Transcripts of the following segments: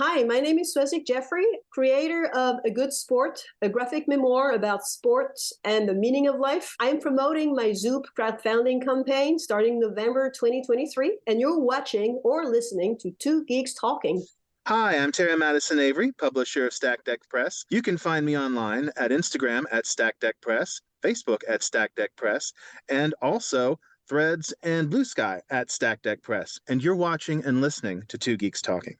Hi, my name is Soizick Jaffre, creator of A Good Sport, a graphic memoir about sports and the meaning of life. I'm promoting my Zoop crowdfunding campaign starting November 2023, and you're watching or listening to Two Geeks Talking. Hi, I'm Terry Madison Avery, publisher of Stack Deck Press. You can find me online at Instagram at Stack Deck Press, Facebook at Stack Deck Press, and also Threads and Blue Sky at Stack Deck Press. And you're watching and listening to Two Geeks Talking.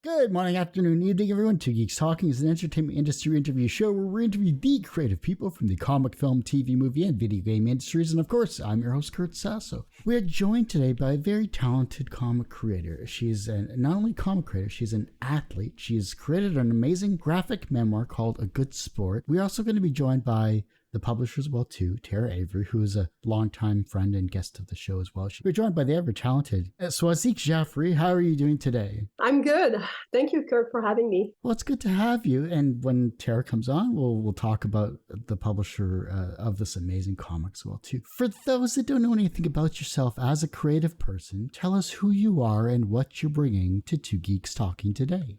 Good morning, afternoon, evening, everyone. Two Geeks Talking is an entertainment industry interview show where we interview the creative people from the comic, film, TV, movie, and video game industries. And of course, I'm your host, Kurt Sasso. We are joined today by a very talented comic creator. She's not only a comic creator, she's an athlete. She's created an amazing graphic memoir called A Good Sport. We're also going to be joined by the publisher as well, too, Tara Avery, who is a longtime friend and guest of the show as well. We're joined by the ever-talented Soizick Jaffre. How are you doing today? I'm good. Thank you, Kurt, for having me. Well, it's good to have you. And when Tara comes on, we'll talk about the publisher of this amazing comic as well, too. For those that don't know anything about yourself as a creative person, tell us who you are and what you're bringing to Two Geeks Talking today.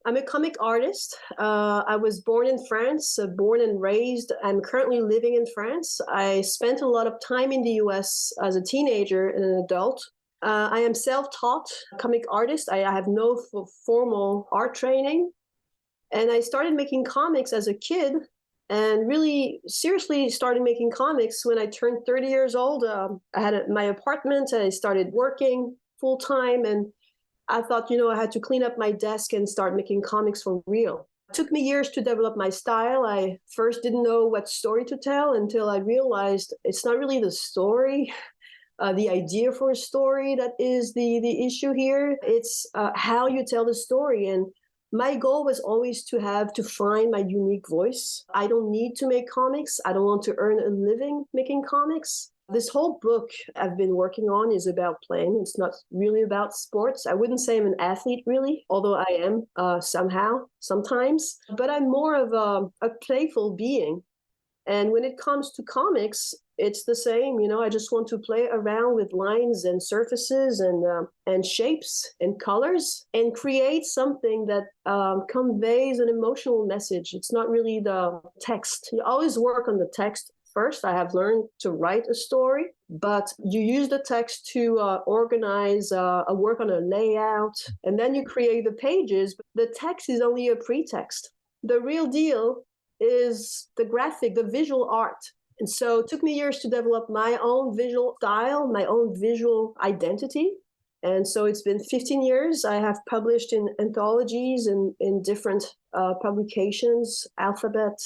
I'm a comic artist. I was born in France, born and raised. I'm currently living in France. I spent a lot of time in the US as a teenager and an adult. I am self-taught comic artist. I have no formal art training. And I started making comics as a kid and really seriously started making comics when I turned 30 years old. I had my apartment. I started working full-time, and I thought, I had to clean up my desk and start making comics for real. It took me years to develop my style. I first didn't know what story to tell until I realized it's not really the story, the idea for a story that is the issue here. It's how you tell the story. And my goal was always to find my unique voice. I don't need to make comics. I don't want to earn a living making comics. This whole book I've been working on is about playing. It's not really about sports. I wouldn't say I'm an athlete, really, although I am sometimes. But I'm more of a playful being. And when it comes to comics, it's the same. I just want to play around with lines and surfaces and shapes and colors and create something that conveys an emotional message. It's not really the text. You always work on the text first. I have learned to write a story, but you use the text to organize a work on a layout, and then you create the pages. The text is only a pretext. The real deal is the graphic, the visual art. And so it took me years to develop my own visual style, my own visual identity. And so it's been 15 years. I have published in anthologies and in different publications, Alphabet.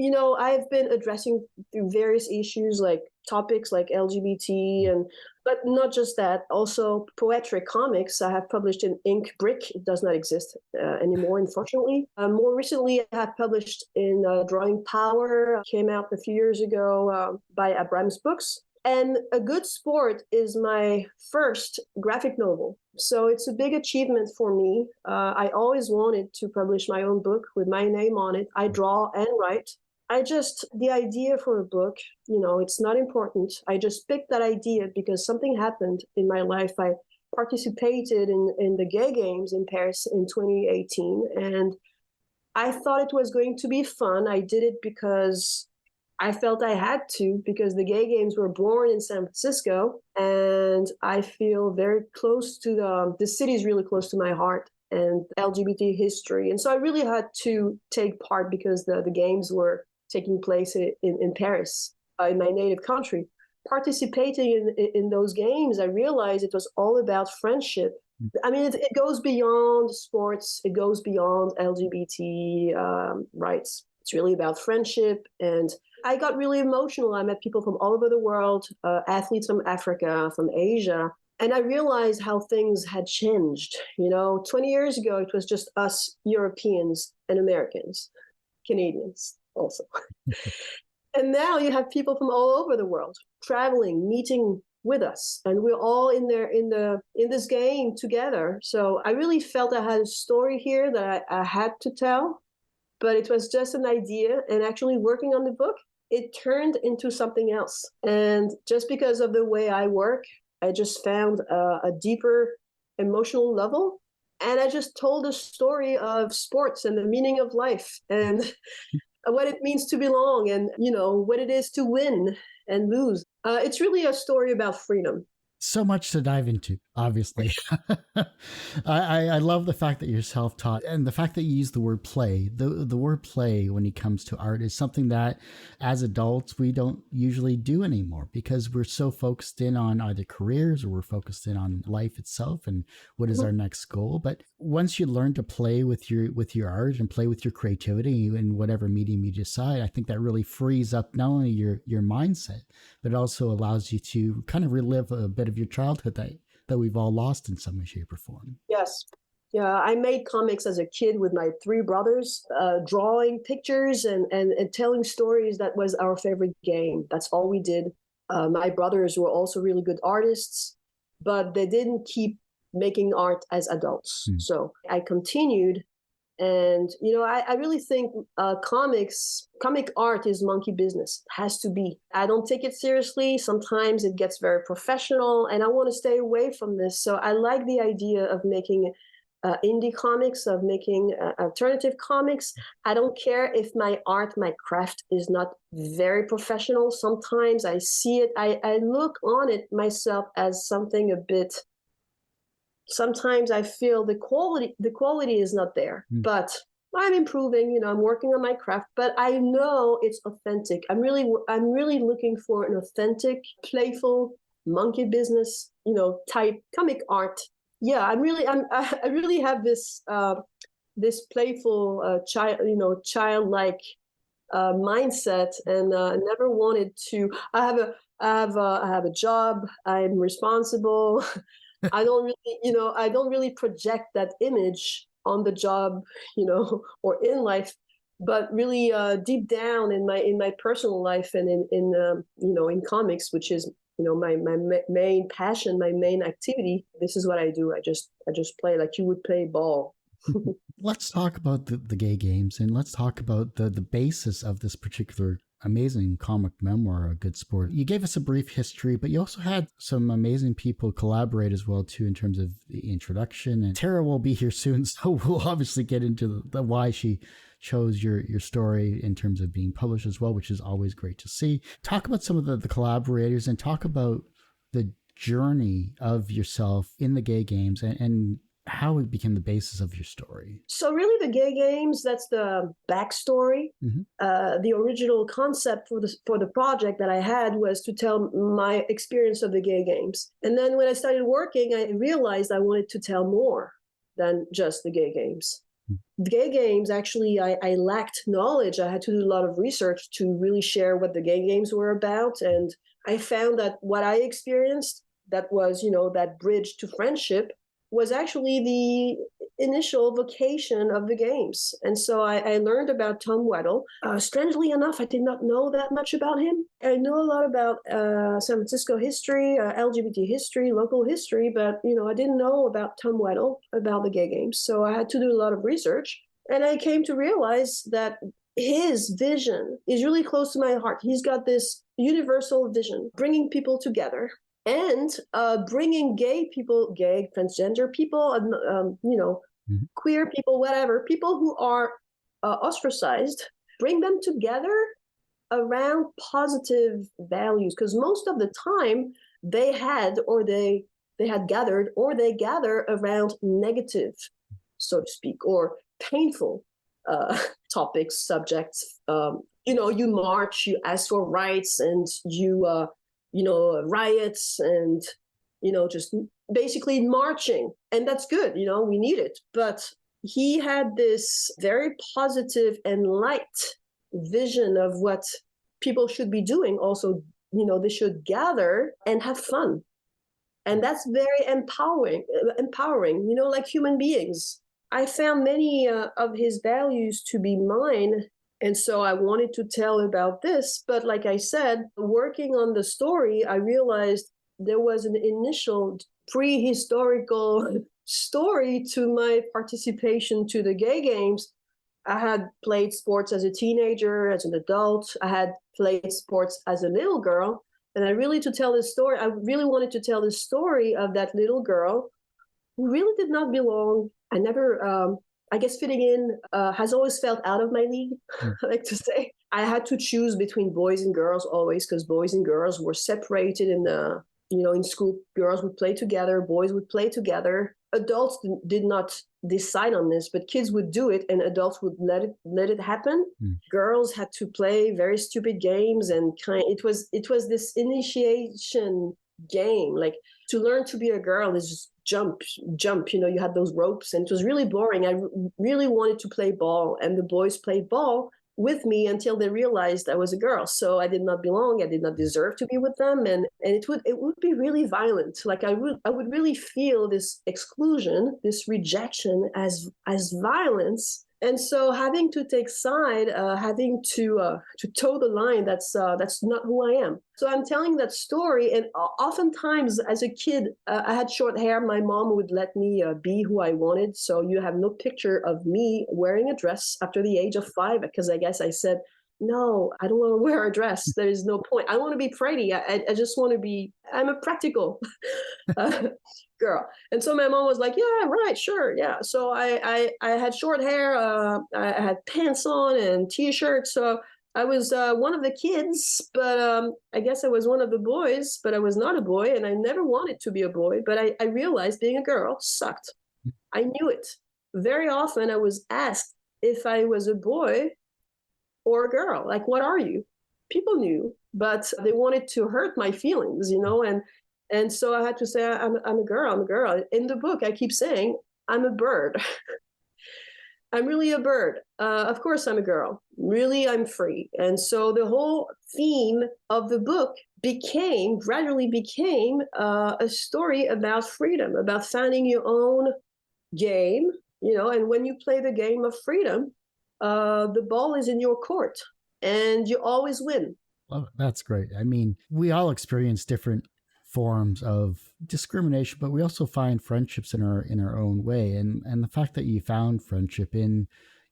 I've been addressing through various issues like topics like LGBT, but not just that, also poetic comics. I have published in Ink Brick. It does not exist anymore, unfortunately. More recently, I have published in Drawing Power, came out a few years ago by Abrams Books. And A Good Sport is my first graphic novel. So it's a big achievement for me. I always wanted to publish my own book with my name on it. I draw and write. The idea for a book, it's not important. I just picked that idea because something happened in my life. I participated in the Gay Games in Paris in 2018, and I thought it was going to be fun. I did it because I felt I had to, because the Gay Games were born in San Francisco, and I feel very close to the city is really close to my heart and LGBT history. And so I really had to take part because the games were taking place in Paris, in my native country. Participating in those games, I realized it was all about friendship. I mean, it goes beyond sports. It goes beyond LGBT rights. It's really about friendship. And I got really emotional. I met people from all over the world, athletes from Africa, from Asia. And I realized how things had changed. 20 years ago, it was just us Europeans and Americans, Canadians also. And now you have people from all over the world traveling, meeting with us, and we're all in this game together. So I really felt I had a story here that I had to tell, but it was just an idea. And actually working on the book, it turned into something else. And just because of the way I work, I just found a deeper emotional level. And I just told a story of sports and the meaning of life and what it means to belong and, what it is to win and lose. It's really a story about freedom. So much to dive into, obviously. I love the fact that you're self-taught and the fact that you use the word play. The word play when it comes to art is something that as adults we don't usually do anymore because we're so focused in on either careers or we're focused in on life itself and what is our next goal. But once you learn to play with your art and play with your creativity in whatever medium you decide, I think that really frees up not only your mindset, but it also allows you to kind of relive a bit of your childhood that we've all lost in some way, shape, or form. Yes. Yeah, I made comics as a kid with my three brothers, drawing pictures and telling stories. That was our favorite game. That's all we did. My brothers were also really good artists, but they didn't keep making art as adults. So I continued. And, I really think comic art is monkey business. It has to be. I don't take it seriously. Sometimes it gets very professional, and I want to stay away from this. So I like the idea of making indie comics, of making alternative comics. I don't care if my art, my craft is not very professional. Sometimes I see it, I look on it myself as something a bit. Sometimes I feel the quality is not there, but I'm improving, I'm working on my craft, but I know it's authentic. I'm really looking for an authentic, playful, monkey business, type comic art. Yeah, I really have this playful childlike mindset, and never wanted to. I have a job. I'm responsible. I don't really project that image on the job, or in life, but really deep down in my personal life and in comics, which is my main passion, my main activity. This is what I do. I just play like you would play ball. Let's talk about the gay games, and let's talk about the basis of this particular amazing comic memoir, A Good Sport. You gave us a brief history, but you also had some amazing people collaborate as well too in terms of the introduction. And Tara will be here soon, so we'll obviously get into the why she chose your story in terms of being published as well, which is always great to see. Talk about some of the collaborators and talk about the journey of yourself in the gay games and how it became the basis of your story. So really the gay games, that's the backstory. The original concept for the project that I had was to tell my experience of the gay games. And then when I started working, I realized I wanted to tell more than just the gay games. The gay games, actually, I lacked knowledge. I had to do a lot of research to really share what the gay games were about. And I found that what I experienced, that was, that bridge to friendship, was actually the initial vocation of the games. And so I learned about Tom Weddle. Strangely enough, I did not know that much about him. I know a lot about San Francisco history, LGBT history, local history, but I didn't know about Tom Weddle, about the gay games. So I had to do a lot of research. And I came to realize that his vision is really close to my heart. He's got this universal vision, bringing people together, and bringing gay people, gay, transgender people, queer people, whatever, people who are ostracized, bring them together around positive values. Because most of the time they had gathered or they gather around negative, so to speak, or painful topics, subjects. You march, you ask for rights, and you riots and, just basically marching. And that's good, we need it. But he had this very positive and light vision of what people should be doing. Also, they should gather and have fun. And that's very empowering, like human beings. I found many of his values to be mine. And so I wanted to tell about this. But like I said, working on the story, I realized there was an initial prehistorical story to my participation to the gay games. I had played sports as a teenager, as an adult. I had played sports as a little girl. And I really wanted to tell this story of that little girl really did not belong. I never, I guess fitting in has always felt out of my league, I like to say. I had to choose between boys and girls always, because boys and girls were separated in the, in school. Girls would play together, boys would play together. Adults did not decide on this, but kids would do it, and adults would let it happen. Girls had to play very stupid games, and it was this initiation game. Like, to learn to be a girl is just jump. You had those ropes, and it was really boring. I really wanted to play ball, and the boys played ball with me until they realized I was a girl. So I did not belong. I did not deserve to be with them. And it would be really violent. Like, I would really feel this exclusion, this rejection as violence. And so having to take side, having to toe the line, that's not who I am. So I'm telling that story. And oftentimes as a kid, I had short hair. My mom would let me be who I wanted. So you have no picture of me wearing a dress after the age of 5, because I guess I said, no, I don't want to wear a dress. There is no point. I want to be pretty. I just want to be, I'm a practical girl. And so my mom was like, yeah, right, sure. Yeah. So I had short hair. I had pants on and T-shirts. So I was one of the kids, but I guess I was one of the boys, but I was not a boy, and I never wanted to be a boy. But I realized being a girl sucked. I knew it. Very often I was asked if I was a boy or a girl. Like, what are you? People knew, but they wanted to hurt my feelings, and so I had to say, I'm a girl. I'm a girl. In the book, I keep saying, I'm a bird. I'm really a bird. Of course, I'm a girl. Really, I'm free. And so the whole theme of the book gradually became a story about freedom, about finding your own game, and when you play the game of freedom, the ball is in your court and you always win. Well, that's great. I mean, we all experience different forms of discrimination, but we also find friendships in our own way. And the fact that you found friendship in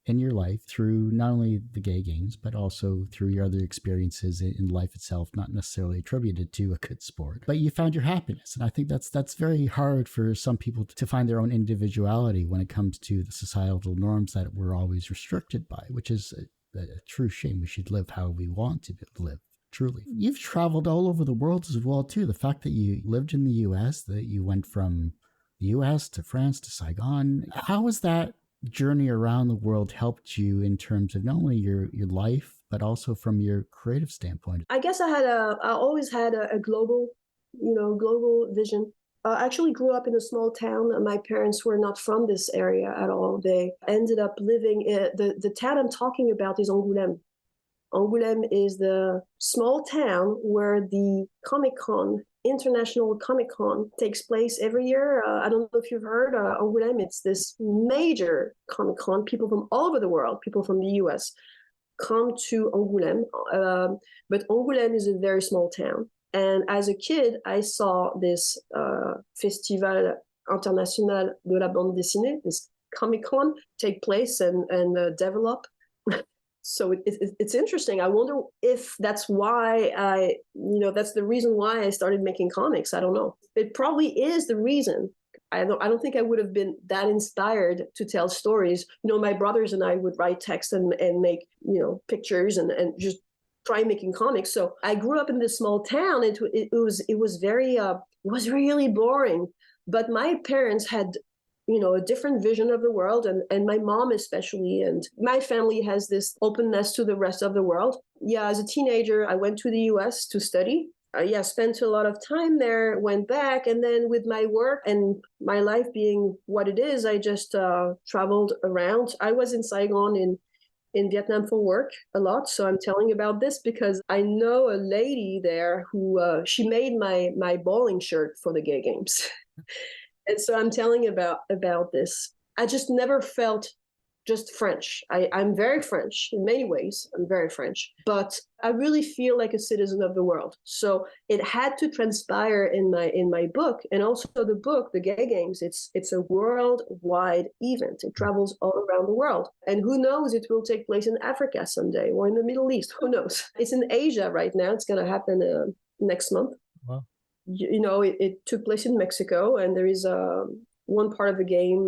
your life through not only the gay games, but also through your other experiences in life itself, not necessarily attributed to a good sport, but you found your happiness. And I think that's very hard for some people to find their own individuality when it comes to the societal norms that we're always restricted by, which is a true shame. We should live how we want to live. Truly. You've traveled all over the world as well, too. The fact that you lived in the U.S., that you went from the U.S. to France to Saigon. How has that journey around the world helped you in terms of not only your life, but also from your creative standpoint? I guess I always had a global vision. I actually grew up in a small town. My parents were not from this area at all. They ended up living the town I'm talking about is Angoulême. Angoulême is the small town where the Comic-Con, International Comic-Con, takes place every year. I don't know if you've heard, Angoulême, it's this major Comic-Con. People from all over the world, people from the US, come to Angoulême. But Angoulême is a very small town. And as a kid, I saw this Festival International de la Bande Dessinée, this Comic-Con, take place and develop. So it's interesting. I wonder if that's why that's the reason why I started making comics. I don't know. It probably is the reason. I don't think I would have been that inspired to tell stories. My brothers and I would write text and make, pictures and just try making comics. So I grew up in this small town. It was really boring. But my parents had a different vision of the world, and my mom especially, and my family has this openness to the rest of the world. Yeah, as a teenager, I went to the US to study. Spent a lot of time there, went back, and then with my work and my life being what it is, I just traveled around. I was in Saigon in Vietnam for work a lot, so I'm telling about this because I know a lady there who she made my bowling shirt for the gay games. And so I'm telling about this. I just never felt just French. I'm very French in many ways. I'm very French, but I really feel like a citizen of the world. So it had to transpire in my book, and also the book, The Gay Games. It's a worldwide event. It travels all around the world, and who knows? It will take place in Africa someday or in the Middle East. Who knows? It's in Asia right now. It's going to happen next month. Wow. It took place in Mexico, and there is one part of the game,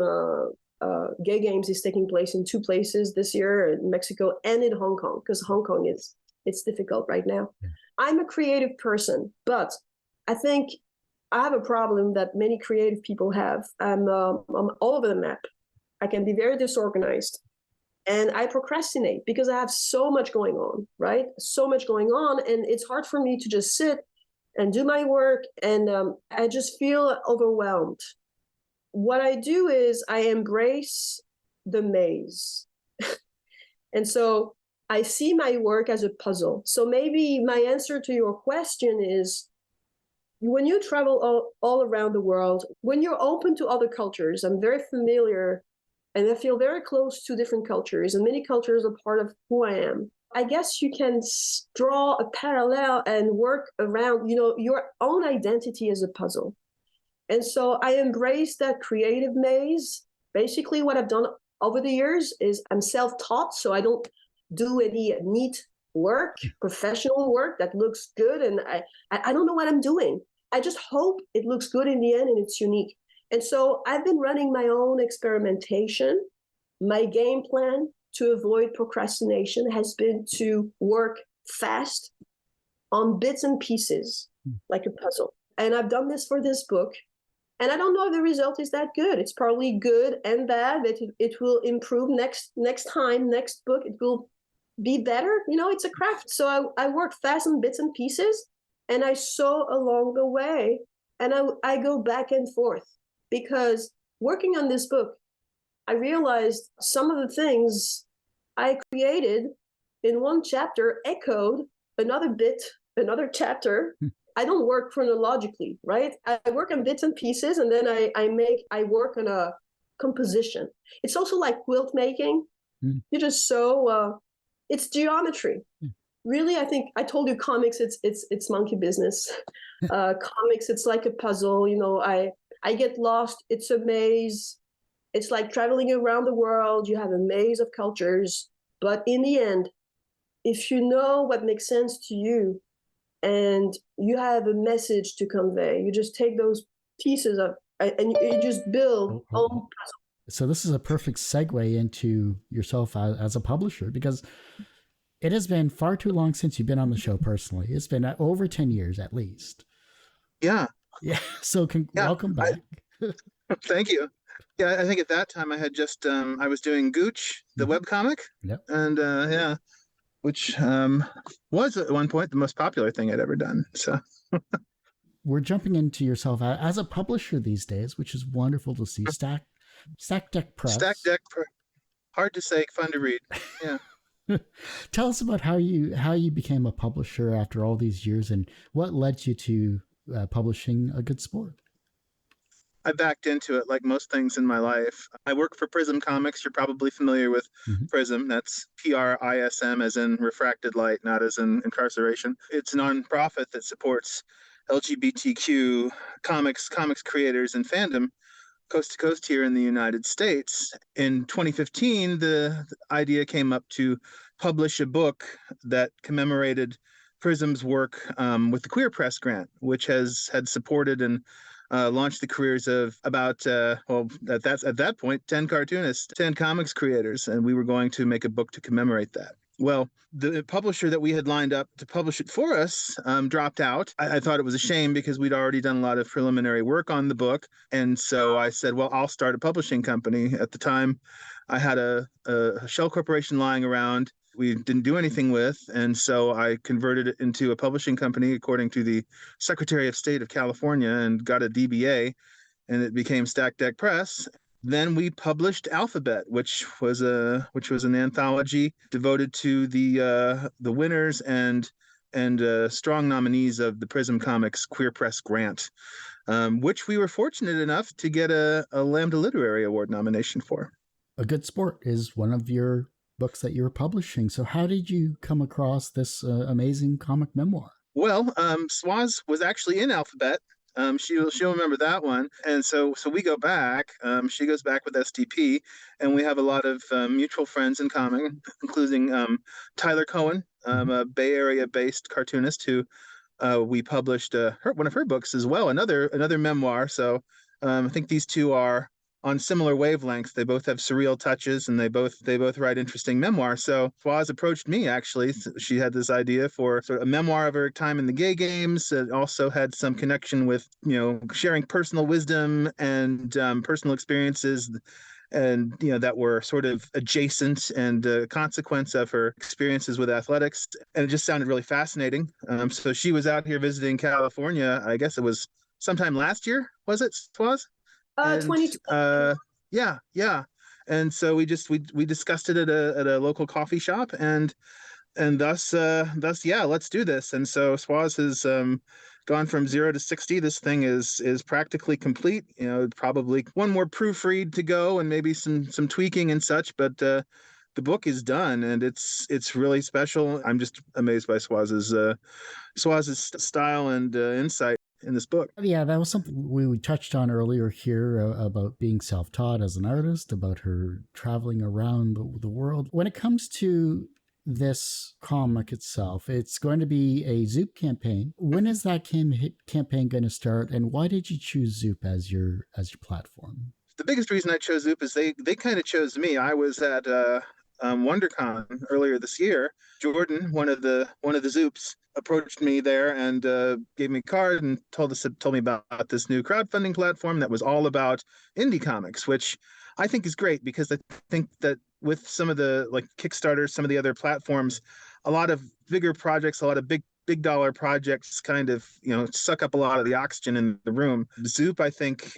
Gay Games, is taking place in 2 places this year, in Mexico and in Hong Kong, because Hong Kong it's difficult right now. Yeah. I'm a creative person, but I think I have a problem that many creative people have. I'm all over the map. I can be very disorganized, and I procrastinate because I have so much going on, right? So much going on, and it's hard for me to just sit and do my work, and I just feel overwhelmed. What I do is I embrace the maze. And so I see my work as a puzzle. So maybe my answer to your question is, when you travel all around the world, when you're open to other cultures, I'm very familiar and I feel very close to different cultures, and many cultures are part of who I am. I guess you can draw a parallel and work around, your own identity as a puzzle. And so I embrace that creative maze. Basically, what I've done over the years is I'm self-taught, so I don't do any neat work, professional work that looks good, and I don't know what I'm doing. I just hope it looks good in the end and it's unique. And so I've been running my own experimentation. My game plan to avoid procrastination has been to work fast on bits and pieces, like a puzzle. And I've done this for this book. And I don't know if the result is that good. It's probably good and bad. It will improve next time, next book, it will be better. It's a craft. So I work fast on bits and pieces, and I sew along the way, and I go back and forth, because working on this book, I realized some of the things I created in one chapter echoed another bit, another chapter. I don't work chronologically, right? I work on bits and pieces, and then I work on a composition. It's also like quilt making. You just sew. It's geometry. Really, I think I told you comics. It's monkey business. Comics, it's like a puzzle. I get lost. It's a maze. It's like traveling around the world. You have a maze of cultures, but in the end, if you know what makes sense to you, and you have a message to convey, you just take those pieces of and you just build own puzzle. So this is a perfect segue into yourself as a publisher, because it has been far too long since you've been on the show personally. It's been over 10 years at least. Yeah. So welcome back. Thank you. Yeah, I think at that time I had just I was doing Gooch, the webcomic. Yep. And which was at one point the most popular thing I'd ever done. So we're jumping into yourself as a publisher these days, which is wonderful to see. Stack Deck Press. Stack Deck, hard to say, fun to read. Yeah. Tell us about how you became a publisher after all these years, and what led you to publishing A Good Sport. I backed into it like most things in my life. I work for Prism Comics. You're probably familiar with Prism. That's PRISM, as in refracted light, not as in incarceration. It's a nonprofit that supports LGBTQ comics creators and fandom coast to coast here in the United States. In 2015, the idea came up to publish a book that commemorated Prism's work with the Queer Press Grant, which had supported and launched the careers of about, at that point, 10 cartoonists, 10 comics creators, and we were going to make a book to commemorate that. Well, the publisher that we had lined up to publish it for us dropped out. I thought it was a shame because we'd already done a lot of preliminary work on the book. And so I said, well, I'll start a publishing company. At the time, I had a shell corporation lying around we didn't do anything with. And so I converted it into a publishing company according to the Secretary of State of California and got a DBA, and it became Stack Deck Press. Then we published Alphabet, which was an anthology devoted to the winners and strong nominees of the Prism Comics Queer Press Grant, which we were fortunate enough to get a Lambda Literary Award nomination for. A Good Sport is one of your books that you were publishing. So how did you come across this amazing comic memoir? Well, Swaz was actually in Alphabet. She'll remember that one. And so we go back. She goes back with STP, and we have a lot of mutual friends in common, including Tyler Cohen, a Bay Area-based cartoonist who we published one of her books as well, another memoir. So I think these two are on similar wavelengths. They both have surreal touches, and they both write interesting memoirs. So Swaz approached me, actually. She had this idea for sort of a memoir of her time in the gay games. It also had some connection with, sharing personal wisdom and personal experiences, and that were sort of adjacent and a consequence of her experiences with athletics. And it just sounded really fascinating. So she was out here visiting California. I guess it was sometime last year, was it, Swaz? And 2020. yeah. And so we discussed it at a local coffee shop, and thus yeah, let's do this. And so Swaz has gone from 0 to 60. This thing is practically complete. Probably one more proofread to go, and maybe some tweaking and such, but the book is done, and it's really special. I'm just amazed by Swaz's style and insight in this book. Yeah, that was something we touched on earlier here about being self-taught as an artist, about her traveling around the world. When it comes to this comic itself, it's going to be a Zoop campaign. When is that campaign going to start, and why did you choose Zoop as your platform? The biggest reason I chose Zoop is they kind of chose me. I was at WonderCon earlier this year. Jordan, one of the Zoops, approached me there and gave me a card and told me about this new crowdfunding platform that was all about indie comics, which I think is great, because I think that with some of the like Kickstarter, some of the other platforms, a lot of bigger projects, a lot of big dollar projects kind of suck up a lot of the oxygen in the room. Zoop, I think,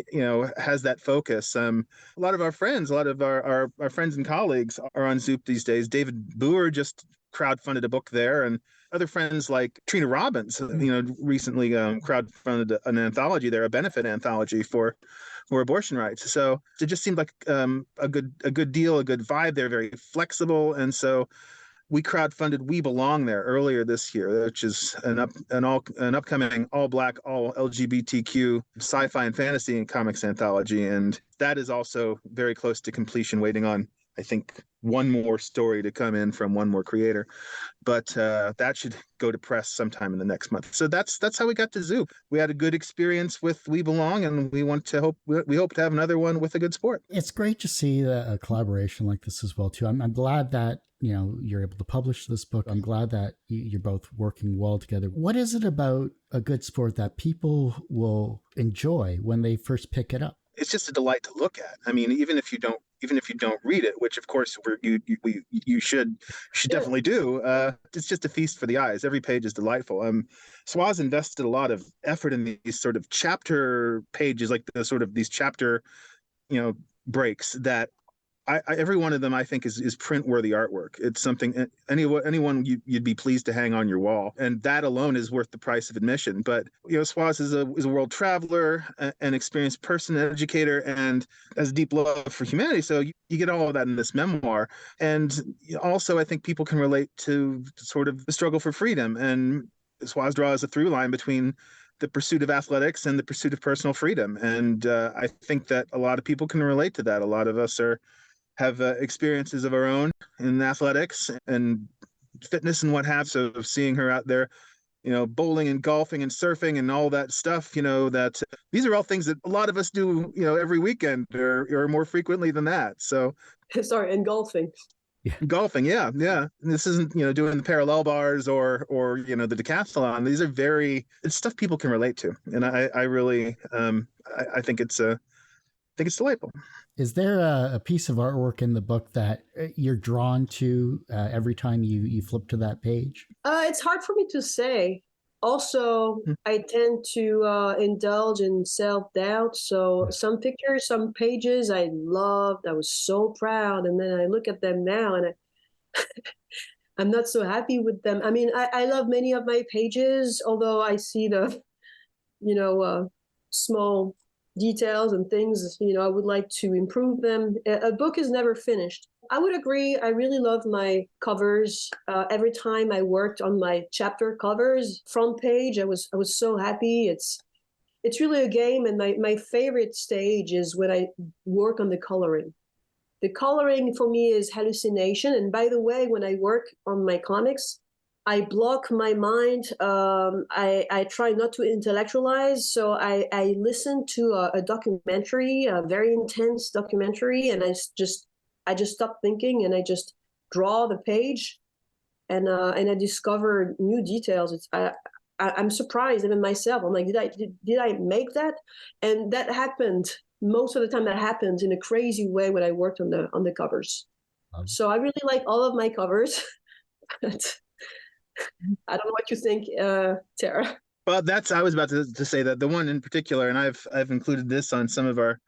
has that focus. A lot of our friends, a lot of our friends and colleagues are on Zoop these days. David Boer just crowdfunded a book there, and other friends like Trina Robbins, recently crowdfunded an anthology there, a benefit anthology for abortion rights. So it just seemed like a good deal, a good vibe. They're very flexible, and so we crowdfunded We Belong there earlier this year, which is an upcoming all Black, all LGBTQ sci-fi and fantasy and comics anthology, and that is also very close to completion, waiting on, I think, one more story to come in from one more creator, but that should go to press sometime in the next month. So that's how we got to Zoop. We had a good experience with We Belong, and we hope to have another one with a good sport. It's great to see a collaboration like this as well too. I'm glad that you're able to publish this book. I'm glad that you're both working well together. What is it about a good sport that people will enjoy when they first pick it up? It's just a delight to look at. I mean, even if you don't read it, which of course you should definitely do. It's just a feast for the eyes. Every page is delightful. Swaz invested a lot of effort in these sort of chapter pages, like the sort of these chapter, breaks that every one of them I think is print-worthy artwork. It's something anyone you'd be pleased to hang on your wall, and that alone is worth the price of admission. But Swaz is a world traveler, an experienced person, an educator, and has a deep love for humanity. So you get all of that in this memoir, and also I think people can relate to sort of the struggle for freedom. And Swaz draws a through line between the pursuit of athletics and the pursuit of personal freedom, and I think that a lot of people can relate to that. A lot of us have experiences of our own in athletics and fitness and what have. So seeing her out there, bowling and golfing and surfing and all that stuff, that these are all things that a lot of us do, every weekend or more frequently than that. So sorry, and golfing. Golfing, yeah. And this isn't, doing the parallel bars or the decathlon. These are it's stuff people can relate to, and I really I think it's delightful. Is there a piece of artwork in the book that you're drawn to every time you flip to that page? It's hard for me to say. Also, I tend to indulge in self-doubt. So some pictures, some pages I loved, I was so proud. And then I look at them now and I'm not so happy with them. I mean, I love many of my pages, although I see the, small details and things, I would like to improve them. A book is never finished. I would agree. I really love my covers. Every time I worked on my chapter covers, front page, I was so happy. It's really a game, and my favorite stage is when I work on the coloring. The coloring for me is hallucination. And by the way, when I work on my comics, I block my mind. I try not to intellectualize. So I listen to a documentary, a very intense documentary, and I just stop thinking and I just draw the page, and I discover new details. I'm surprised even myself. I'm like, did I make that? And that happened most of the time. That happened in a crazy way when I worked on the covers. So I really like all of my covers. But I don't know what you think, Tara. Well, I was about to say that the one in particular, and I've included this on some of our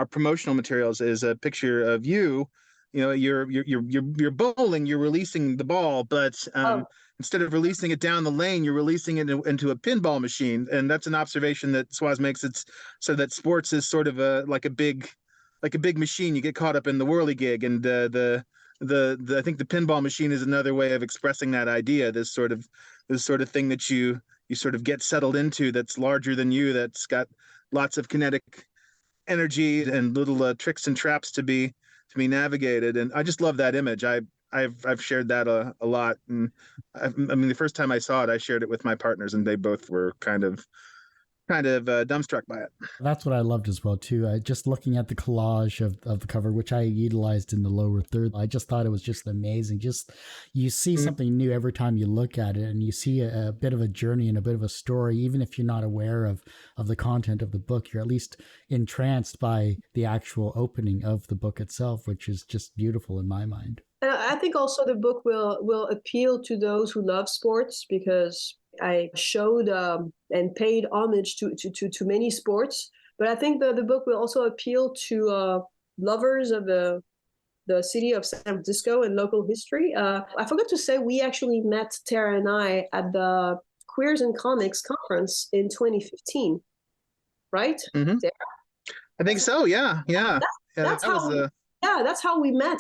promotional materials, is a picture of you. You know, you're bowling, you're releasing the ball, but Oh, instead of releasing it down the lane, you're releasing it into a pinball machine, and that's an observation that Swaz makes. It's so that sports is sort of like a big machine. You get caught up in the whirligig, and the I think the pinball machine is another way of expressing that idea. This sort of thing that you sort of get settled into, that's larger than you, that's got lots of kinetic energy and little tricks and traps to be navigated. And I just love that image. I've shared that a lot, and I mean, the first time I saw it, I shared it with my partners, and they both were kind of dumbstruck by it. That's what I loved as well too. Just looking at the collage of the cover, which I utilized in the lower third, I just thought it was just amazing. Just you see something new every time you look at it, and you see a bit of a journey and a bit of a story. Even if you're not aware of the content of the book, you're at least entranced by the actual opening of the book itself, which is just beautiful in my mind. and I think also the book will appeal to those who love sports, because I showed and paid homage to many sports. But I think the book will also appeal to lovers of the city of San Francisco and local history. I forgot to say, we actually met, Tara and I, at the Queers and Comics conference in 2015, right? Mm-hmm. I think so. Yeah. That's how we met.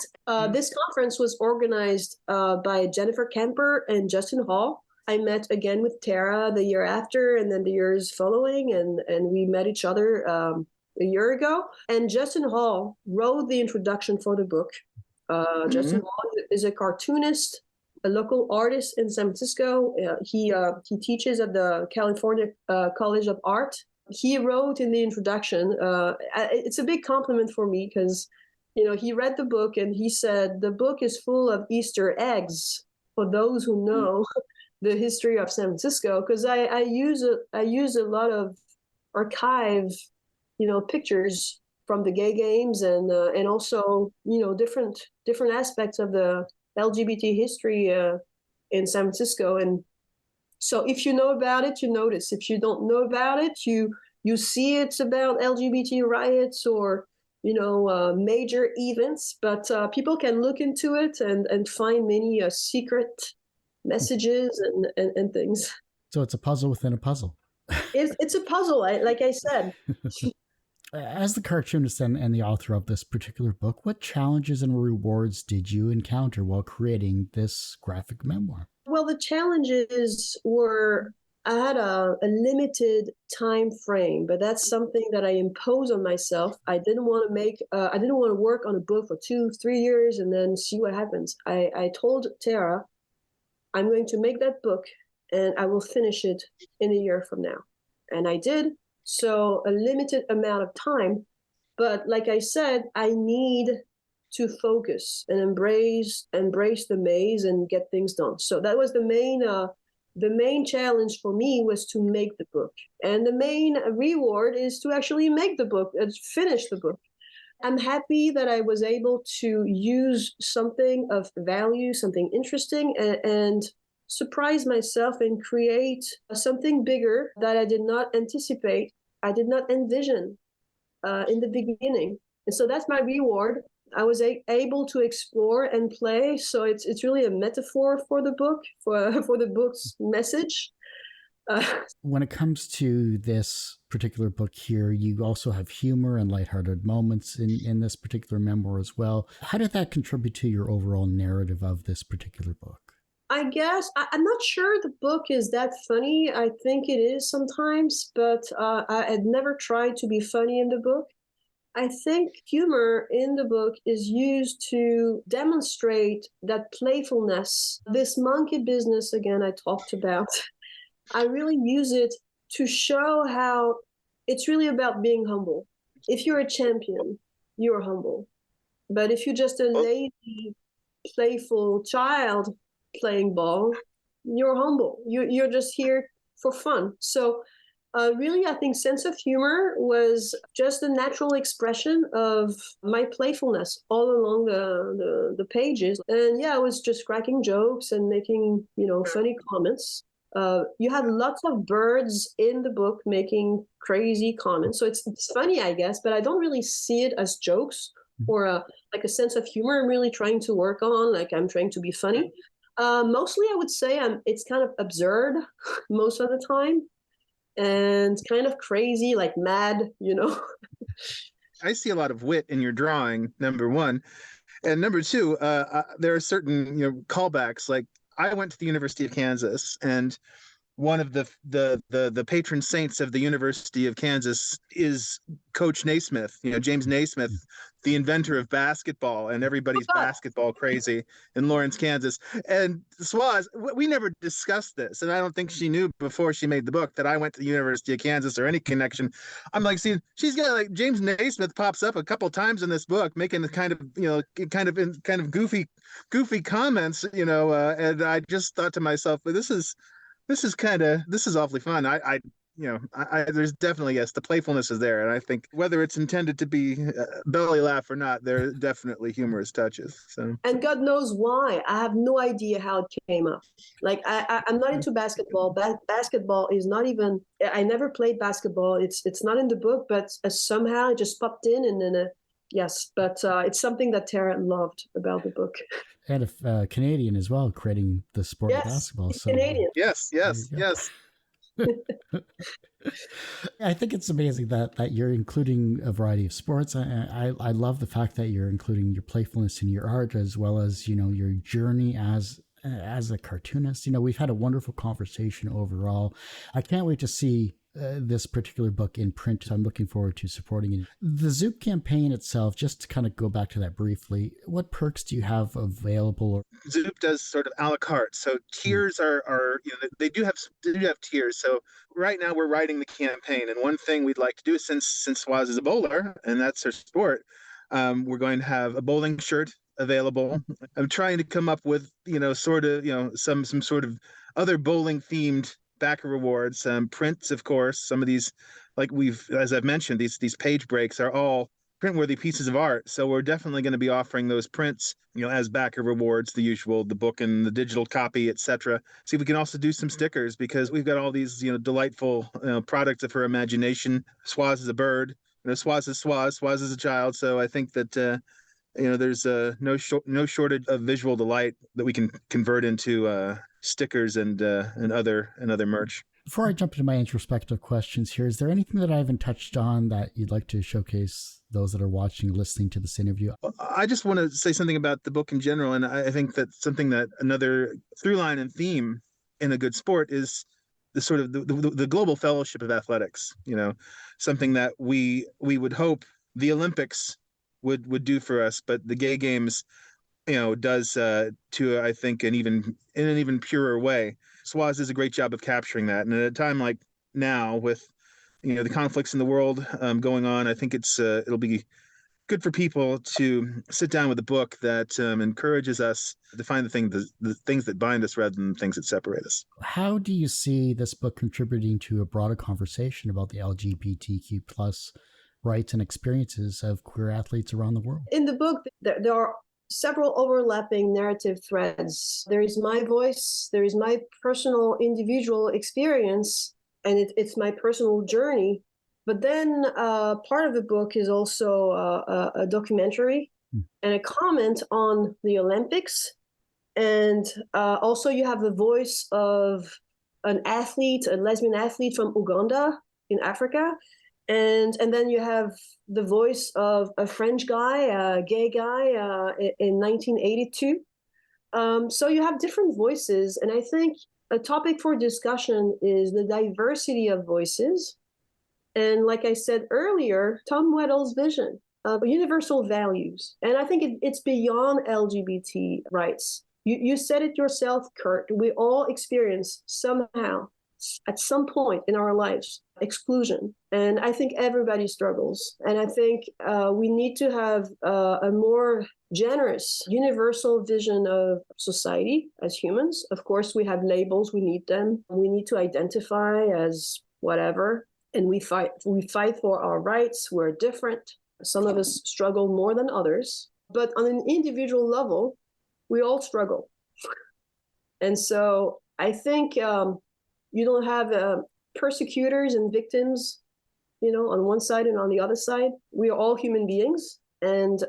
This conference was organized by Jennifer Kemper and Justin Hall. I met again with Tara the year after, and then the years following, and we met each other a year ago. And Justin Hall wrote the introduction for the book. Justin Hall is a cartoonist, a local artist in San Francisco. He teaches at the California College of Art. He wrote in the introduction, it's a big compliment for me, because he read the book and he said the book is full of Easter eggs for those who know the history of San Francisco, because I use a lot of archive, pictures from the gay games, and also different aspects of the LGBT history in San Francisco. And so if you know about it, you notice. If you don't know about it, you see it's about LGBT riots or major events, but people can look into it and find many secret messages and things. So it's a puzzle within a puzzle. It's a puzzle, like I said. As the cartoonist and the author of this particular book, what challenges and rewards did you encounter while creating this graphic memoir? Well, the challenges were, I had a limited time frame, but that's something that I imposed on myself. I didn't want to work on a book for 2-3 years and then see what happens. I told Tara, I'm going to make that book and I will finish it in a year from now. And I did. So a limited amount of time. But like I said, I need to focus and embrace the maze and get things done. So that was the main challenge for me, was to make the book. And the main reward is to actually make the book, finish the book. I'm happy that I was able to use something of value, something interesting, and surprise myself and create something bigger that I did not anticipate, I did not envision in the beginning. And so that's my reward. I was able to explore and play. So it's really a metaphor for the book, for the book's message. When it comes to this particular book here, you also have humor and lighthearted moments in this particular memoir as well. How did that contribute to your overall narrative of this particular book? I guess I'm not sure the book is that funny. I think it is sometimes, but I had never tried to be funny in the book. I think humor in the book is used to demonstrate that playfulness, this monkey business again I talked about, I really use it to show how it's really about being humble. If you're a champion, you're humble. But if you're just a lazy, playful child playing ball, you're humble. You're just here for fun. So really, I think sense of humor was just a natural expression of my playfulness all along the pages. And yeah, I was just cracking jokes and making, funny comments. You have lots of birds in the book making crazy comments. So it's funny, I guess, but I don't really see it as jokes or like a sense of humor I'm really trying to work on. Like I'm trying to be funny. Mostly, I would say it's kind of absurd most of the time and kind of crazy, like mad. I see a lot of wit in your drawing, number one. And number two, there are certain callbacks. Like I went to the University of Kansas, and one of the patron saints of the University of Kansas is Coach Naismith. James Naismith, the inventor of basketball, and everybody's basketball crazy in Lawrence, Kansas. And Swaz, we never discussed this, and I don't think she knew before she made the book that I went to the University of Kansas or any connection. I'm like, see, she's got like James Naismith pops up a couple times in this book, making the kind of goofy comments, and I just thought to myself, well, this is awfully fun. There's definitely, yes, the playfulness is there, and I think whether it's intended to be belly laugh or not, there are definitely humorous touches. So, and God knows why. I have no idea how it came up. Like I'm not into basketball. Basketball is not even. I never played basketball. It's not in the book, but somehow it just popped in, and then yes. But it's something that Tara loved about the book. And a Canadian as well, creating the sport of basketball. So Canadian. Yes. I think it's amazing that you're including a variety of sports. I love the fact that you're including your playfulness in your art, as well as your journey as a cartoonist. We've had a wonderful conversation overall. I can't wait to see this particular book in print. I'm looking forward to supporting it. The Zoop campaign itself, just to kind of go back to that briefly, what perks do you have available? Zoop does sort of a la carte. So tiers are they do have tiers. So right now we're writing the campaign, and one thing we'd like to do, since Swaz is a bowler and that's her sport, we're going to have a bowling shirt available. I'm trying to come up with some sort of other bowling themed backer rewards, prints, of course. Some of these, like as I've mentioned, these page breaks are all print-worthy pieces of art. So we're definitely going to be offering those prints, as backer rewards, the usual, the book and the digital copy, etc. See if we can also do some stickers, because we've got all these, delightful products of her imagination. Swaz is a bird. Swaz is Swaz. Swaz is a child. So I think that there's no shortage of visual delight that we can convert into stickers and other merch. Before I jump into my introspective questions here, is there anything that I haven't touched on that you'd like to showcase those that are watching, listening to this interview? I just want to say something about the book in general, and I think that another through line and theme in a good sport is the sort of the global fellowship of athletics. Something that we would hope the Olympics would do for us, but the gay games does to, I think, in an even purer way. Swaz does a great job of capturing that, and at a time like now, with the conflicts in the world going on, I think it'll be good for people to sit down with a book that encourages us to find the things that bind us rather than the things that separate us. How do you see this book contributing to a broader conversation about the LGBTQ plus rights and experiences of queer athletes around the world? In the book, there are several overlapping narrative threads. There is my voice, there is my personal individual experience, and it's my personal journey. But then part of the book is also a documentary and a comment on the Olympics. And also you have the voice of an athlete, a lesbian athlete from Uganda in Africa. And then you have the voice of a French guy, a gay guy in 1982. So you have different voices. And I think a topic for discussion is the diversity of voices And like I said earlier, Tom Weddell's vision of universal values. And I think it's beyond LGBT rights. You said it yourself, Kurt. We all experience somehow, at some point in our lives, exclusion. And I think everybody struggles. And I think we need to have a more generous, universal vision of society as humans. Of course, we have labels, we need them. We need to identify as whatever. And we fight for our rights. We're different. Some of us struggle more than others. But on an individual level, we all struggle. And so I think you don't have persecutors and victims, on one side and on the other side. We are all human beings, and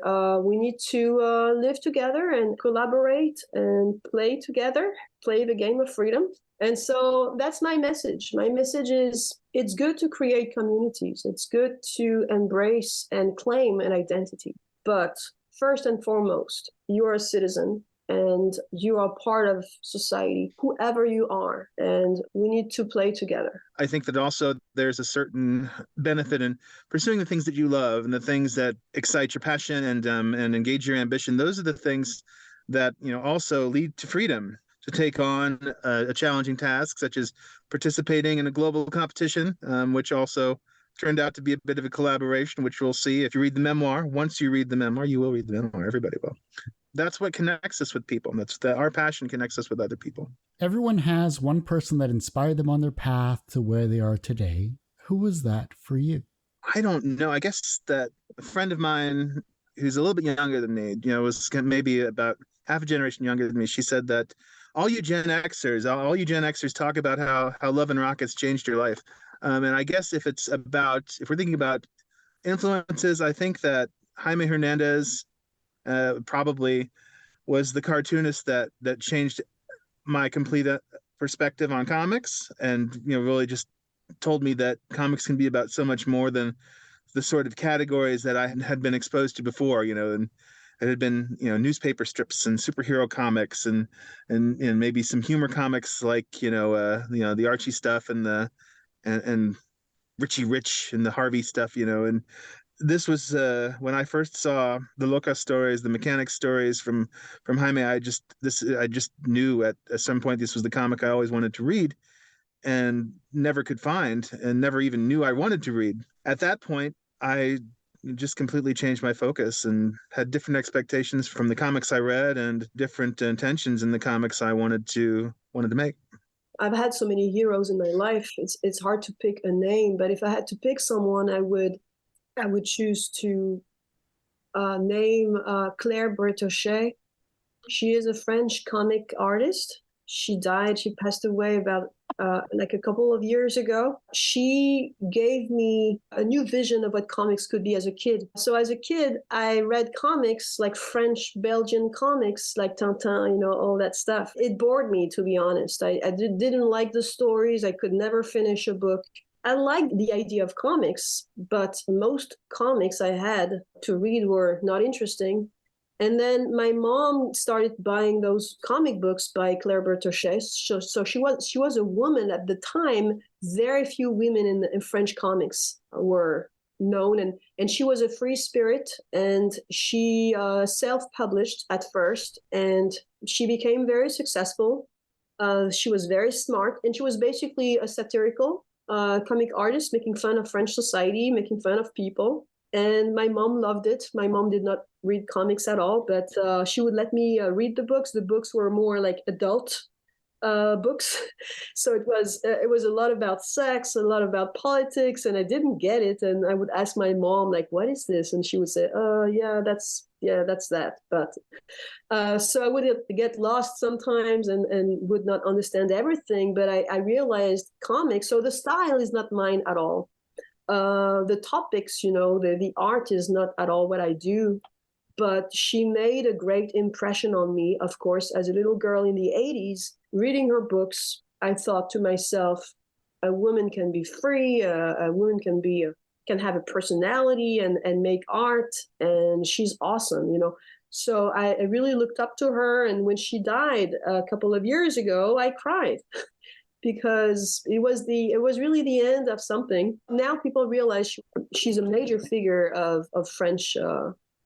we need to live together and collaborate and play together, play the game of freedom. And so that's my message. My message is it's good to create communities. It's good to embrace and claim an identity. But first and foremost, you are a citizen and you are part of society, whoever you are, and we need to play together. I think that also there's a certain benefit in pursuing the things that you love and the things that excite your passion and engage your ambition. Those are the things that also lead to freedom to take on a challenging task, such as participating in a global competition, which also turned out to be a bit of a collaboration, which we'll see if you read the memoir. Once you read the memoir, you will read the memoir. Everybody will. That's what connects us with people. Our passion connects us with other people. Everyone has one person that inspired them on their path to where they are today. Who was that for you? I don't know. I guess that a friend of mine who's a little bit younger than me, was maybe about half a generation younger than me. She said that all you Gen Xers talk about how Love and Rockets changed your life. And I guess if we're thinking about influences, I think that Jaime Hernandez probably was the cartoonist that changed my complete perspective on comics, and really just told me that comics can be about so much more than the sort of categories that I had been exposed to before. And it had been newspaper strips and superhero comics and maybe some humor comics like the Archie stuff and Richie Rich and the Harvey stuff, and this was when I first saw the Loca stories, the mechanic stories from Jaime. I just knew at some point this was the comic I always wanted to read and never could find and never even knew I wanted to read. At that point, I just completely changed my focus and had different expectations from the comics I read and different intentions in the comics I wanted to make. I've had so many heroes in my life. It's hard to pick a name, but if I had to pick someone, I would choose to name Claire Bretéchet. She is a French comic artist. She passed away about like a couple of years ago. She gave me a new vision of what comics could be as a kid. So as a kid, I read comics like French, Belgian comics like Tintin, all that stuff. It bored me, to be honest. I didn't like the stories. I could never finish a book. I liked the idea of comics, but most comics I had to read were not interesting. And then my mom started buying those comic books by Claire Bretéchet. So she was a woman at the time. Very few women in French comics were known, and she was a free spirit. And she self-published at first, and she became very successful. She was very smart, and she was basically a satirical comic artist, making fun of French society, making fun of people. And my mom loved it. My mom did not read comics at all, but she would let me read the books. The books were more like adult books. So it was a lot about sex, a lot about politics, and I didn't get it. And I would ask my mom, like, what is this? And she would say, that's that. But so I would get lost sometimes and would not understand everything. But I realized comics, so the style is not mine at all. The topics, the art is not at all what I do, but she made a great impression on me. Of course, as a little girl in the 80s, reading her books, I thought to myself, a woman can be free, a woman can have a personality and make art, and she's awesome, So I really looked up to her, and when she died a couple of years ago, I cried. because it was really the end of something. Now people realize she's a major figure of French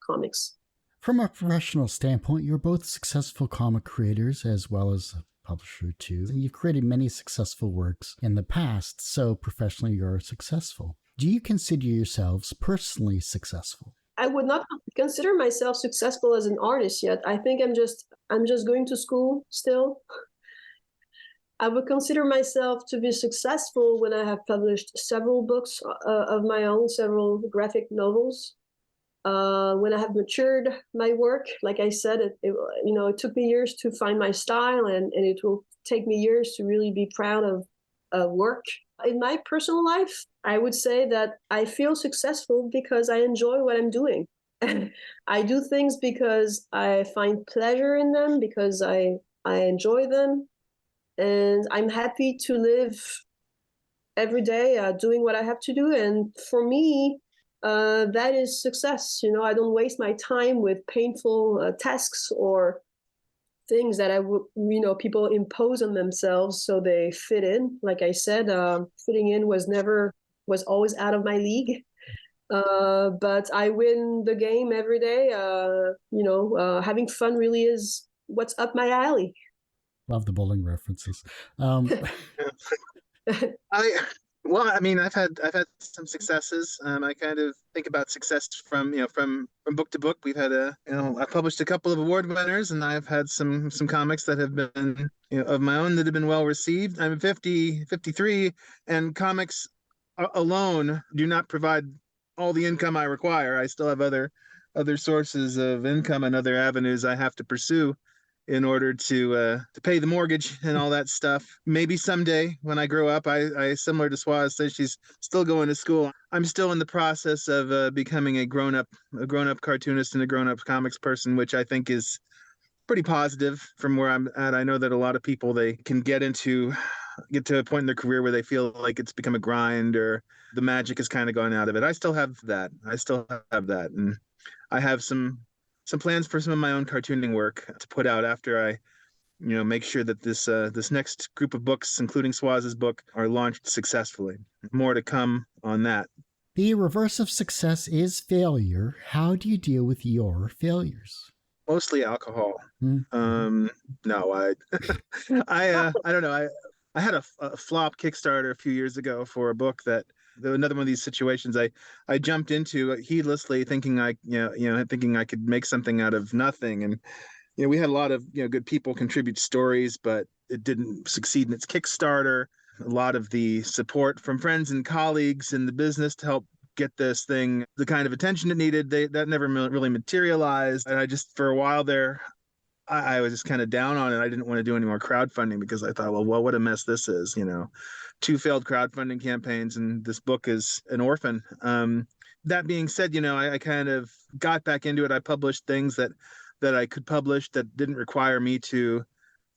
comics. From a professional standpoint, you're both successful comic creators as well as a publisher too. And you've created many successful works in the past, so professionally you're successful. Do you consider yourselves personally successful? I would not consider myself successful as an artist yet. I think I'm just going to school still. I would consider myself to be successful when I have published several books of my own, several graphic novels. When I have matured my work, like I said, it took me years to find my style, and it will take me years to really be proud of work. In my personal life, I would say that I feel successful because I enjoy what I'm doing. I do things because I find pleasure in them, because I enjoy them. And I'm happy to live every day doing what I have to do. And for me, that is success. I don't waste my time with painful tasks or things that people impose on themselves so they fit in. Like I said, fitting in was always out of my league. But I win the game every day. Having fun really is what's up my alley. Love the bowling references. I've had some successes. I kind of think about success from book to book. We've had I published a couple of award winners, and I've had some comics that have been of my own that have been well received. I'm 53, and comics alone do not provide all the income I require. I still have other sources of income and other avenues I have to pursue in order to pay the mortgage and all that stuff. Maybe someday when I grow up, I similar to Swaz says she's still going to school. I'm still in the process of becoming a grown-up cartoonist and a grown-up comics person, which I think is pretty positive from where I'm at. I know that a lot of people, they can get to a point in their career where they feel like it's become a grind or the magic has kind of gone out of it. I still have that. And I have some plans for some of my own cartooning work to put out after I make sure that this next group of books, including Swaz's book, are launched successfully. More to come on that. The reverse of success is failure. How do you deal with your failures? Mostly alcohol. Mm-hmm. No, I don't know. I had a flop Kickstarter a few years ago for a book that another one of these situations I jumped into heedlessly, thinking I could make something out of nothing, and we had a lot of good people contribute stories, but it didn't succeed in its Kickstarter. A lot of the support from friends and colleagues in the business to help get this thing the kind of attention it needed, that never really materialized. And I just, for a while there, I was just kind of down on it. I didn't want to do any more crowdfunding because I thought, well, what a mess this is. 2 failed crowdfunding campaigns, and this book is an orphan. That being said, I kind of got back into it. I published things that I could publish that didn't require me to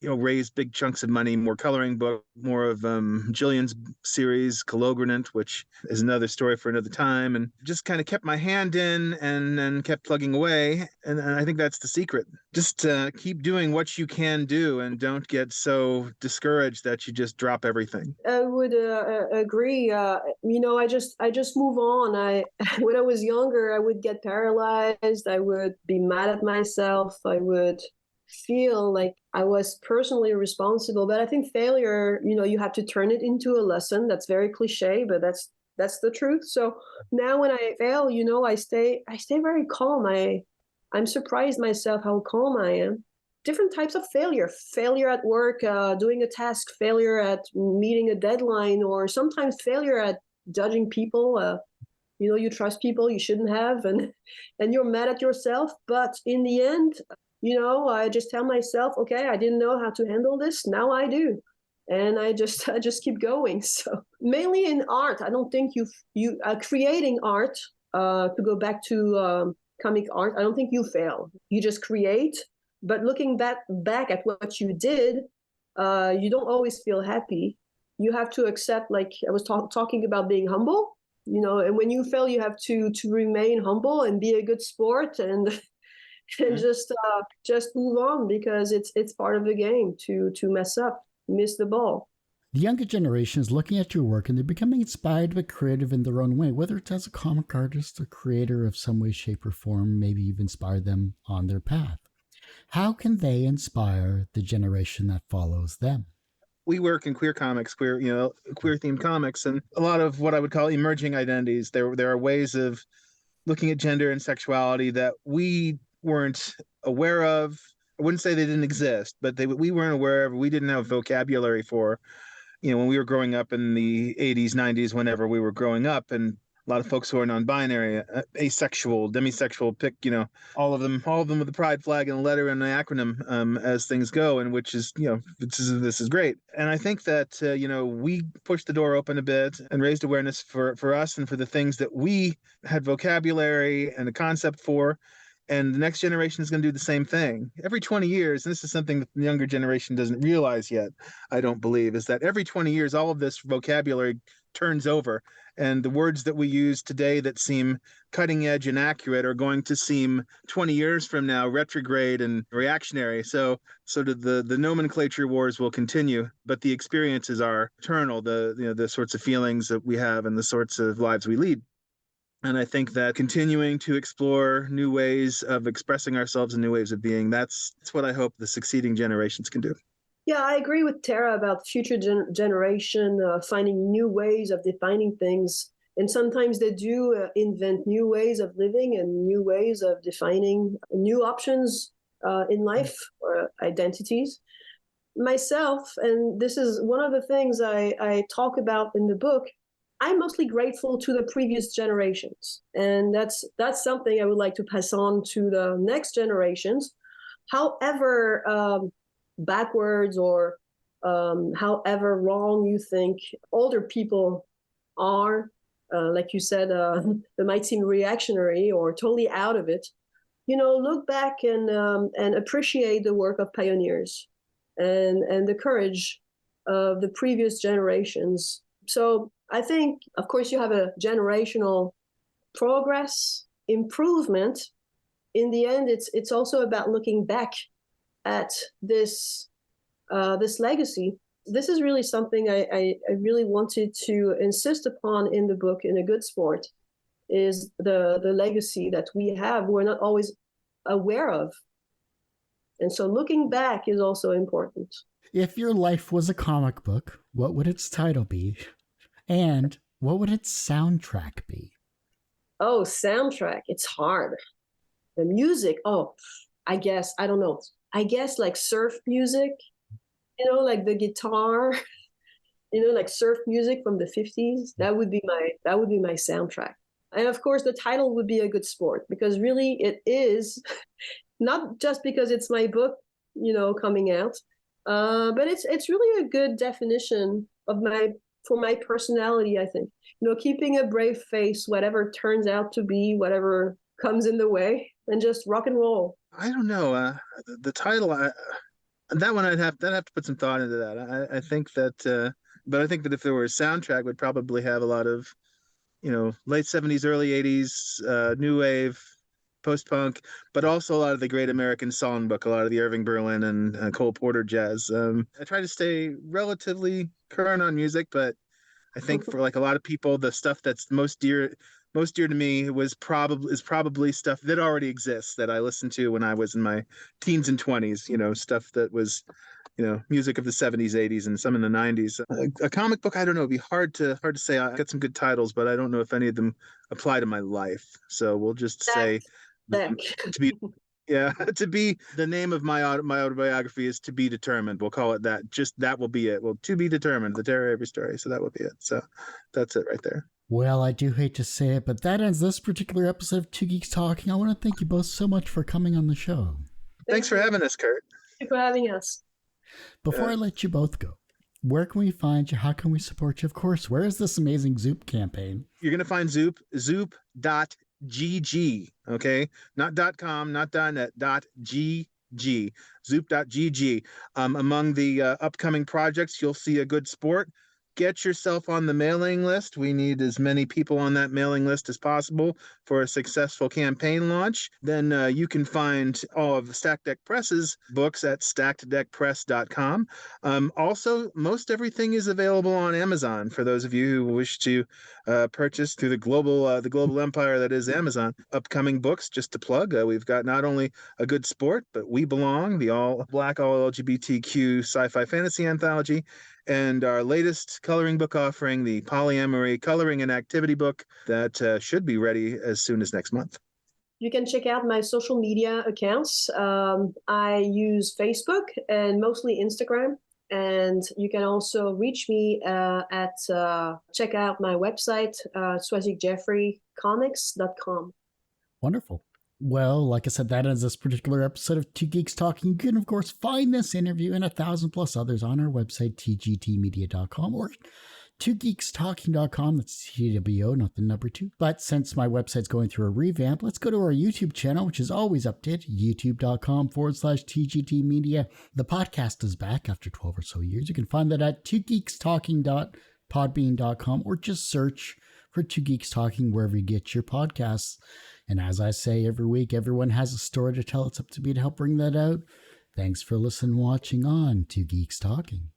raise big chunks of money. More coloring book, more of Jillian's series, Cologranant, which is another story for another time, and just kind of kept my hand in and kept plugging away. And I think that's the secret. Just keep doing what you can do and don't get so discouraged that you just drop everything. I would agree. I just move on. When I was younger, I would get paralyzed. I would be mad at myself. I would feel like I was personally responsible. But I think failure, you have to turn it into a lesson. That's very cliche, but that's the truth. So now when I fail, I stay very calm. I'm surprised myself how calm I am. Different types of failure at work, doing a task, failure at meeting a deadline, or sometimes failure at judging people. You trust people you shouldn't have, and you're mad at yourself. But in the end, I just tell myself, okay, I didn't know how to handle this. Now I do. And I just keep going. So mainly in art, I don't think you creating art, to go back to comic art, I don't think you fail. You just create. But looking back at what you did, you don't always feel happy. You have to accept, like I was talking about being humble, and when you fail, you have to remain humble and be a good sport and just move on, because it's part of the game to mess up, miss the ball. The younger generation is looking at your work and they're becoming inspired but creative in their own way, whether it's as a comic artist or creator of some way, shape, or form. Maybe you've inspired them on their path. How can they inspire the generation that follows them? We work in queer comics, queer themed comics, and a lot of what I would call emerging identities. There are ways of looking at gender and sexuality that we weren't aware of. I wouldn't say they didn't exist, but we weren't aware of. We didn't have vocabulary for, when we were growing up in the 80s, 90s, whenever we were growing up, and a lot of folks who are non-binary, asexual, demisexual, pick, all of them with a pride flag and a letter and an acronym, as things go, and which is, this is great. And I think that, we pushed the door open a bit and raised awareness for us and for the things that we had vocabulary and a concept for. And the next generation is going to do the same thing. Every 20 years, and this is something that the younger generation doesn't realize yet, I don't believe, is that every 20 years, all of this vocabulary turns over. And the words that we use today that seem cutting edge and accurate are going to seem 20 years from now retrograde and reactionary. So the nomenclature wars will continue, but the experiences are eternal, the sorts of feelings that we have and the sorts of lives we lead. And I think that continuing to explore new ways of expressing ourselves and new ways of being, that's what I hope the succeeding generations can do. Yeah, I agree with Tara about future generation finding new ways of defining things. And sometimes they do invent new ways of living and new ways of defining new options in life or identities. Myself, and this is one of the things I talk about in the book, I'm mostly grateful to the previous generations. And that's something I would like to pass on to the next generations. However, backwards or however wrong you think older people are, like you said, they might seem reactionary or totally out of it. Look back and appreciate the work of pioneers and the courage of the previous generations. So I think, of course, you have a generational progress, improvement. In the end, it's also about looking back at this legacy. This is really something I really wanted to insist upon in the book, in A Good Sport, is the legacy that we have, we're not always aware of. And so looking back is also important. If your life was a comic book, what would its title be? And what would its soundtrack be? Oh, soundtrack. It's hard. The music. Oh, I don't know. I guess like surf music, like the guitar, like surf music from the 50s. That would be my soundtrack. And of course, the title would be A Good Sport, because really it is not just because it's my book, coming out, but it's really a good definition for my personality, I think. Keeping a brave face, whatever turns out to be, whatever comes in the way, and just rock and roll. I don't know. The title, that one I'd have to put some thought into that. I think that, but I think that if there were a soundtrack, would probably have a lot of, late 70s, early 80s, new wave, post-punk, but also a lot of the great American songbook, a lot of the Irving Berlin and Cole Porter jazz. I try to stay relatively current on music, but I think for like a lot of people, the stuff that's most dear to me is probably stuff that already exists that I listened to when I was in my teens and 20s, stuff that was, music of the 70s, 80s, and some in the 90s. A comic book, I don't know, it'd be hard to say. I got some good titles, but I don't know if any of them apply to my life. So we'll just say to be the name of my autobiography is To Be Determined. We'll call it that. Just that will be it. Well, To Be Determined, the Tara Avery story. So that will be it. So that's it right there. Well, I do hate to say it, but that ends this particular episode of Two Geeks Talking. I want to thank you both so much for coming on the show. Thanks for having us, Kurt. Thank you for having us. Before I let you both go, where can we find you? How can we support you? Of course, where is this amazing Zoop campaign? You're going to find zoop.gg, okay? Not .com, not .net, .gg, zoop.gg. Among the upcoming projects, you'll see A Good Sport, get yourself on the mailing list. We need as many people on that mailing list as possible for a successful campaign launch. Then you can find all of Stack Deck Press's books at stackeddeckpress.com. Also, most everything is available on Amazon for those of you who wish to purchase through the global empire that is Amazon. Upcoming books, just to plug, we've got not only A Good Sport, but We Belong, the all-Black, all-LGBTQ sci-fi fantasy anthology, and our latest coloring book offering, the Polyamory Coloring and Activity book, that should be ready as soon as next month. You can check out my social media accounts. I use Facebook and mostly Instagram. And you can also reach me check out my website, soizickjaffrecomics.com. Wonderful. Well, like I said, that ends this particular episode of Two Geeks Talking. You can, of course, find this interview and 1,000 plus others on our website, tgtmedia.com, or twogeekstalking.com. That's TWO, not the number 2. But since my website's going through a revamp, let's go to our YouTube channel, which is always updated, youtube.com/TGTmedia. The podcast is back after 12 or so years. You can find that at twogeekstalking.podbean.com, or just search for Two Geeks Talking wherever you get your podcasts. And as I say every week, everyone has a story to tell. It's up to me to help bring that out. Thanks for listening, watching on Two Geeks Talking.